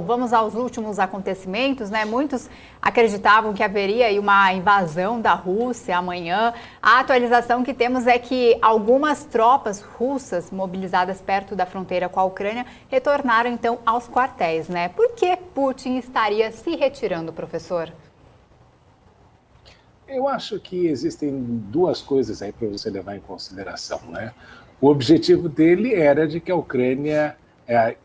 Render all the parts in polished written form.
Bom, vamos aos últimos acontecimentos, né? Muitos acreditavam que haveria aí uma invasão da Rússia amanhã. A atualização que temos é que algumas tropas russas mobilizadas perto da fronteira com a Ucrânia retornaram então aos quartéis, né? Por que Putin estaria se retirando, professor? Eu acho que existem duas coisas aí para você levar em consideração, né? O objetivo dele era de que a Ucrânia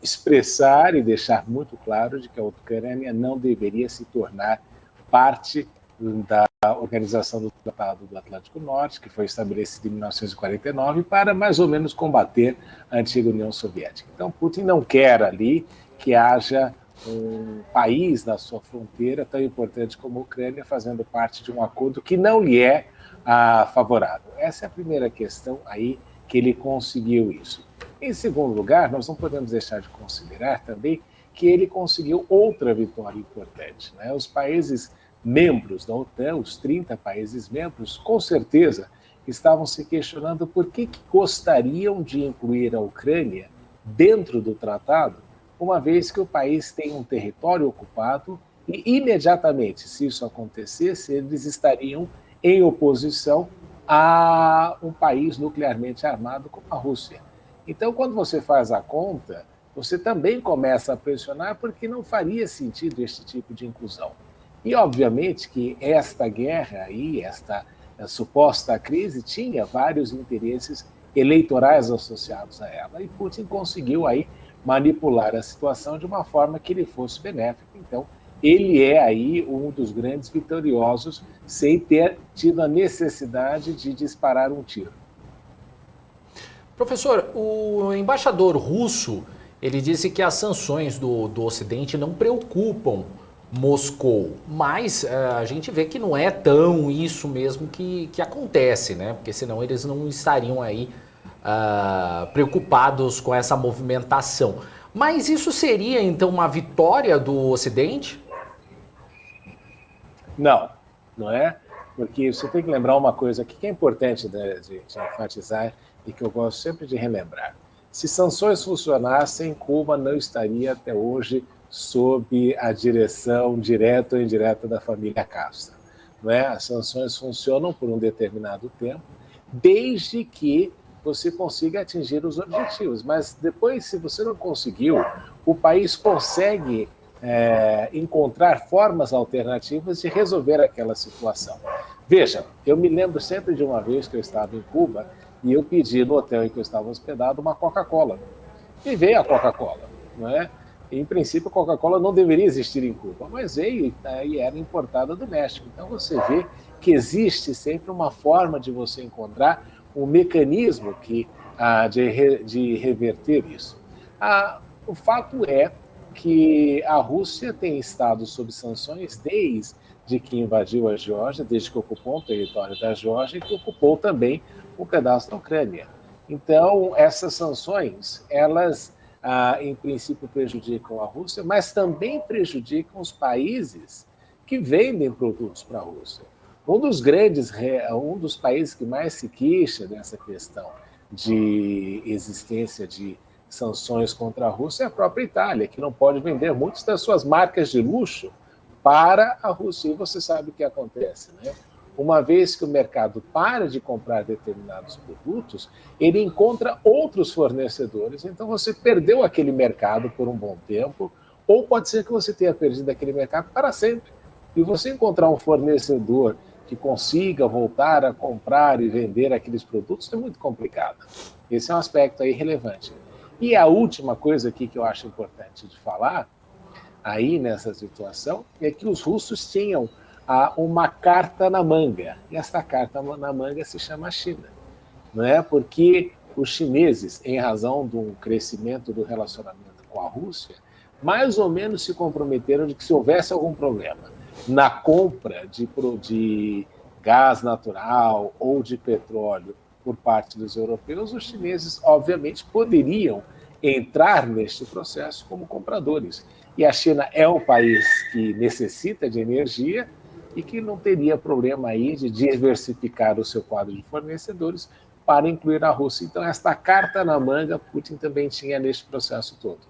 expressar e deixar muito claro de que a Ucrânia não deveria se tornar parte da Organização do Tratado do Atlântico Norte, que foi estabelecida em 1949, para mais ou menos combater a antiga União Soviética. Então, Putin não quer ali que haja um país na sua fronteira tão importante como a Ucrânia fazendo parte de um acordo que não lhe é favorável. Essa é a primeira questão aí que ele conseguiu isso. Em segundo lugar, nós não podemos deixar de considerar também que ele conseguiu outra vitória importante, né? Os países membros da OTAN, os 30 países membros, com certeza estavam se questionando por que gostariam de incluir a Ucrânia dentro do tratado, uma vez que o país tem um território ocupado e, imediatamente, se isso acontecesse, eles estariam em oposição a um país nuclearmente armado como a Rússia. Então, quando você faz a conta, você também começa a pressionar porque não faria sentido este tipo de inclusão. E, obviamente, que esta guerra aí, esta suposta crise, tinha vários interesses eleitorais associados a ela. E Putin conseguiu aí manipular a situação de uma forma que lhe fosse benéfica. Então, ele é aí um dos grandes vitoriosos sem ter tido a necessidade de disparar um tiro. Professor, o embaixador russo, ele disse que as sanções do Ocidente não preocupam Moscou, mas a gente vê que não é tão isso mesmo que acontece, né? Porque senão eles não estariam aí preocupados com essa movimentação. Mas isso seria então uma vitória do Ocidente? Não, não é? Porque você tem que lembrar uma coisa aqui que é importante de enfatizar e que eu gosto sempre de relembrar. Se sanções funcionassem, Cuba não estaria até hoje sob a direção direta ou indireta da família Castro. Não é? As sanções funcionam por um determinado tempo, desde que você consiga atingir os objetivos. Mas depois, se você não conseguiu, o país consegue encontrar formas alternativas de resolver aquela situação. Veja, eu me lembro sempre de uma vez que eu estava em Cuba e eu pedi no hotel em que eu estava hospedado uma Coca-Cola. E veio a Coca-Cola, não é? Em princípio, a Coca-Cola não deveria existir em Cuba, mas veio e era importada do México. Então, você vê que existe sempre uma forma de você encontrar um mecanismo de reverter isso. O fato é que a Rússia tem estado sob sanções desde que invadiu a Geórgia, desde que ocupou o território da Geórgia e que ocupou também um pedaço da Ucrânia. Então, essas sanções, elas, em princípio, prejudicam a Rússia, mas também prejudicam os países que vendem produtos para a Rússia. Um dos países que mais se queixa dessa questão de existência de sanções contra a Rússia é a própria Itália, que não pode vender muitas das suas marcas de luxo para a Rússia. E você sabe o que acontece, né? Uma vez que o mercado para de comprar determinados produtos, ele encontra outros fornecedores, então você perdeu aquele mercado por um bom tempo, ou pode ser que você tenha perdido aquele mercado para sempre. E você encontrar um fornecedor que consiga voltar a comprar e vender aqueles produtos é muito complicado. Esse é um aspecto aí relevante. E a última coisa aqui que eu acho importante de falar, aí nessa situação, é que os russos tinham uma carta na manga. E essa carta na manga se chama China. Não é? Porque os chineses, em razão do crescimento do relacionamento com a Rússia, mais ou menos se comprometeram de que se houvesse algum problema na compra de gás natural ou de petróleo por parte dos europeus, os chineses, obviamente, poderiam entrar neste processo como compradores. E a China é um país que necessita de energia e que não teria problema aí de diversificar o seu quadro de fornecedores para incluir a Rússia. Então, esta carta na manga, Putin também tinha neste processo todo.